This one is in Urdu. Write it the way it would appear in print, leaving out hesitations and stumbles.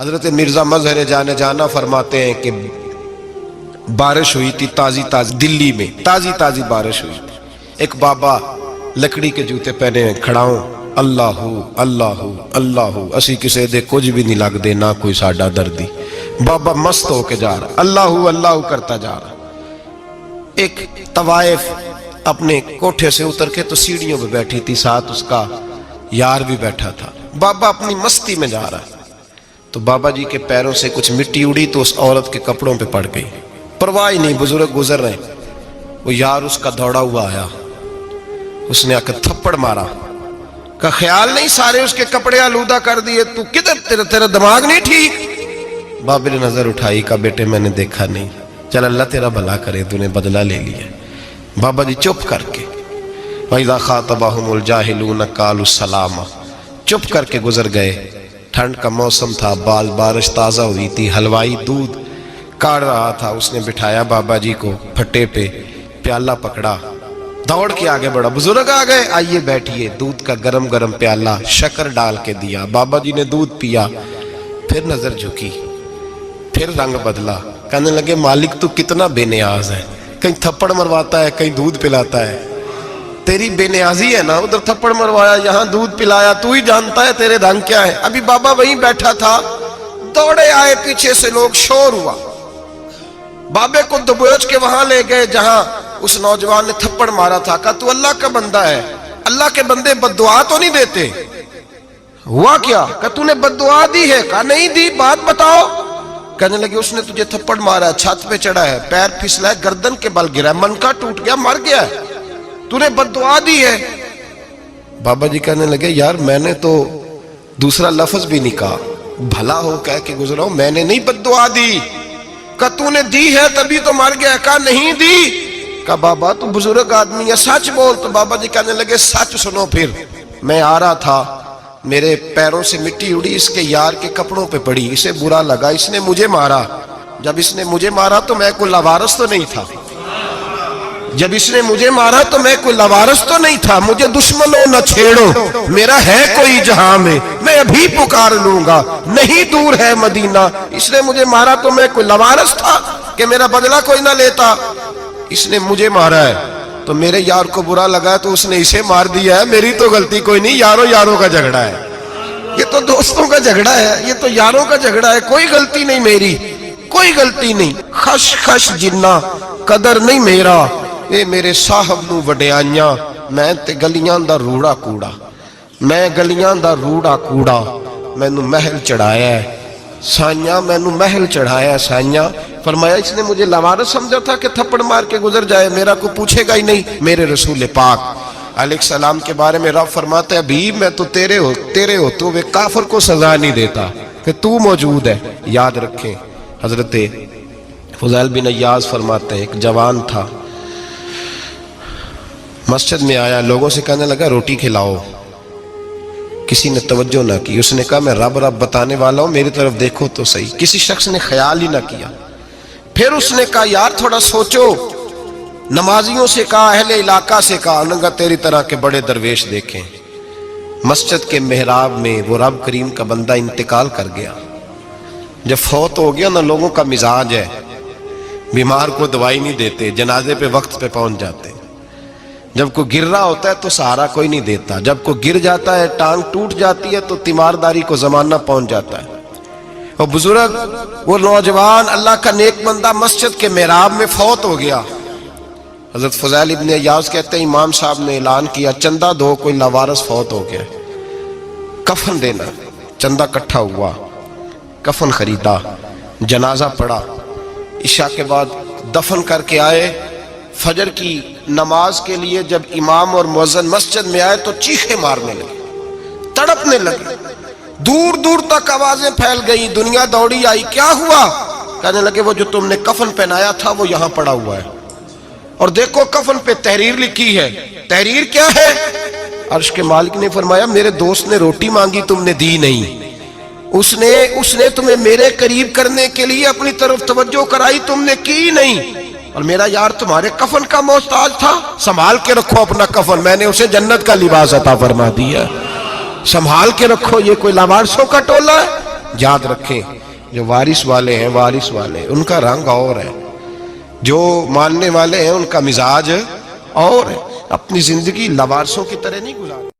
حضرت مرزا مظہر جانے جانا فرماتے ہیں کہ بارش ہوئی تھی تازی تازی، دلی میں تازی تازی بارش ہوئی تھی. ایک بابا لکڑی کے جوتے پہنے کھڑا ہوں، اللہ اللہ اللہ، اسی کسے دے کچھ بھی نہیں لگ دے، نہ کوئی ساڈا دردی. بابا مست ہو کے جا رہا، اللہ اللہ کرتا جا رہا. ایک طوائف اپنے کوٹھے سے اتر کے تو سیڑھیوں پہ بیٹھی تھی، ساتھ اس کا یار بھی بیٹھا تھا. بابا اپنی مستی میں جا رہا تو بابا جی کے پیروں سے کچھ مٹی اڑی تو اس عورت کے کپڑوں پہ پڑ گئی. پرواہ نہیں، بزرگ گزر رہے. وہ یار اس کا دوڑا ہوا آیا، اس نے آ کر تھپڑ مارا. کا خیال نہیں سارے اس کے کپڑے آلودہ کر دیے، تو کدھر تیرا دماغ نہیں ٹھیک؟ بابا نے نظر اٹھائی، کہا بیٹے میں نے دیکھا نہیں، چل اللہ تیرا بھلا کرے، تو نے بدلہ لے لیا. بابا جی چپ کر کے وَإِذَا خَاطَبَهُمُ الْجَاهِلُونَ قَالُوا السَّلَامَ، چپ کر کے گزر گئے. ٹھنڈ کا موسم تھا، بارش تازہ ہوئی تھی، حلوائی دودھ کاڑ رہا تھا. اس نے بٹھایا بابا جی کو پھٹے پہ، پیالہ پکڑا، دوڑ کے آگے بڑھا. بزرگ آ گئے، آئیے بیٹھیے. دودھ کا گرم گرم پیالہ شکر ڈال کے دیا. بابا جی نے دودھ پیا، پھر نظر جھکی، پھر رنگ بدلا. کہنے لگے مالک تو کتنا بے نیاز ہے، کہیں تھپڑ مرواتا ہے، کہیں دودھ پلاتا ہے. تیری بے نیازی ہے نا، ادھر تھپڑ مروایا، یہاں دودھ پلایا، تو ہی جانتا ہے تیرے رنگ کیا ہے. ابھی بابا وہیں بیٹھا تھا، دوڑے آئے پیچھے سے لوگ، شور ہوا. بابے کو دبوچ کے وہاں لے گئے جہاں اس نوجوان نے تھپڑ مارا تھا. کہا تو اللہ کا بندہ ہے، اللہ کے بندے بد دعا تو نہیں دیتے. ہوا کیا؟ کہا تو نے بد دعا دی ہے؟ کہا نہیں دی، بات بتاؤ. کہنے لگے اس نے تجھے تھپڑ مارا ہے، چھت پہ چڑھا ہے، پیر پھسلا ہے، گردن کے بل گرا ہے، منکا ٹوٹ گیا، مر گیا ہے، تو نے بد دعا دی ہے. بابا جی کہنے لگے یار میں نے تو دوسرا لفظ بھی نہیں کہا، بھلا ہو کہہ کے گزرا ہوں، میں نے نہیں بد دعا دی. کہا تو نے دی ہے تبھی تو مر گیا. کہا نہیں دی. کہا بابا تو بزرگ آدمی ہے، سچ بول. تو بابا جی کہنے لگے سچ سنو. پھر میں آ رہا تھا، میرے پیروں سے مٹی اڑی، اس کے یار کے کپڑوں پہ پڑی، اسے برا لگا، اس نے مجھے مارا. جب اس نے مجھے مارا تو میں کوئی لاوارث تو نہیں تھا، جب اس نے مجھے مارا تو میں کوئی لاوارث تو نہیں تھا. مجھے دشمنوں نہ چھیڑو، میرا ہے کوئی جہاں میں ابھی پکار لوں گا، نہیں دور ہے مدینہ. اس نے مجھے مارا تو میں کوئی لاوارث تھا کہ میرا بدلہ کوئی نہ لیتا. اس نے مجھے مارا ہے تو میرے یار کو برا لگا تو اس نے اسے مار دیا ہے، میری تو غلطی کوئی نہیں. یاروں کا جھگڑا ہے، یہ تو دوستوں کا جھگڑا ہے، یہ تو یاروں کا جھگڑا ہے، کوئی غلطی نہیں میری، کوئی غلطی نہیں. خش خش جنہ قدر نہیں میرا، اے میرے صاحب نو وڈیاں، میں تے گلیاں دا روڑا کوڑا، میں گلیاں دا روڑا کوڑا. میں نو محل چڑھایا ہے سائیاں، میں نو محل چڑھایا ہے سائیاں. فرمایا اس نے مجھے لاوارث سمجھا تھا کہ تھپڑ مار کے گزر جائے، میرا کو پوچھے گا ہی نہیں. میرے رسول پاک علیہ السلام کے بارے میں رب فرماتا ہے ابھی میں تو تیرے ہوتے ہوئے کافر کو سزا نہیں دیتا کہ تو موجود ہے. یاد رکھیں حضرت فضیل بن عیاض فرماتے ہیں ایک جوان تھا، مسجد میں آیا، لوگوں سے کہنے لگا روٹی کھلاؤ. کسی نے توجہ نہ کی. اس نے کہا میں رب بتانے والا ہوں، میری طرف دیکھو تو صحیح. کسی شخص نے خیال ہی نہ کیا. پھر اس نے کہا یار تھوڑا سوچو. نمازیوں سے کہا، اہل علاقہ سے کہا، انہوں نے کہا تیری طرح کے بڑے درویش دیکھیں. مسجد کے محراب میں وہ رب کریم کا بندہ انتقال کر گیا. جب فوت ہو گیا نا، لوگوں کا مزاج ہے بیمار کو دوائی نہیں دیتے، جنازے پہ وقت پہ پہنچ جاتے. جب کوئی گر رہا ہوتا ہے تو سہارا کوئی نہیں دیتا، جب کوئی گر جاتا ہے ٹانگ ٹوٹ جاتی ہے تو تیمارداری کو زمانہ پہنچ جاتا ہے. وہ بزرگ، وہ نوجوان اللہ کا نیک بندہ مسجد کے محراب میں فوت ہو گیا. حضرت فضیل ابن عیاض کہتے ہیں امام صاحب نے اعلان کیا چندہ دو، کوئی لاوارث فوت ہو گیا، کفن دینا. چندہ کٹھا ہوا، کفن خریدا، جنازہ پڑا. عشاء کے بعد دفن کر کے آئے. فجر کی نماز کے لیے جب امام اور مؤذن مسجد میں آئے تو چیخیں مارنے لگے، تڑپنے لگے. دور دور تک آوازیں پھیل گئی، دنیا دوڑی آئی. کیا ہوا؟ کہنے لگے وہ جو تم نے کفن پہنایا تھا وہ یہاں پڑا ہوا ہے، اور دیکھو کفن پہ تحریر لکھی ہے. تحریر کیا ہے؟ عرش کے مالک نے فرمایا میرے دوست نے روٹی مانگی تم نے دی نہیں، اس نے تمہیں میرے قریب کرنے کے لیے اپنی طرف توجہ کرائی، تم نے کی نہیں. اور میرا یار تمہارے کفن کا محتاج تھا، سنبھال کے رکھو اپنا کفن، میں نے اسے جنت کا لباس عطا فرما دیا، سنبھال کے رکھو. یہ کوئی لاوارثوں کا ٹولہ ہے؟ یاد رکھیں جو وارث والے ہیں وارث والے ان کا رنگ اور ہے، جو ماننے والے ہیں ان کا مزاج اور ہے. اپنی زندگی لوارسوں کی طرح نہیں گزار.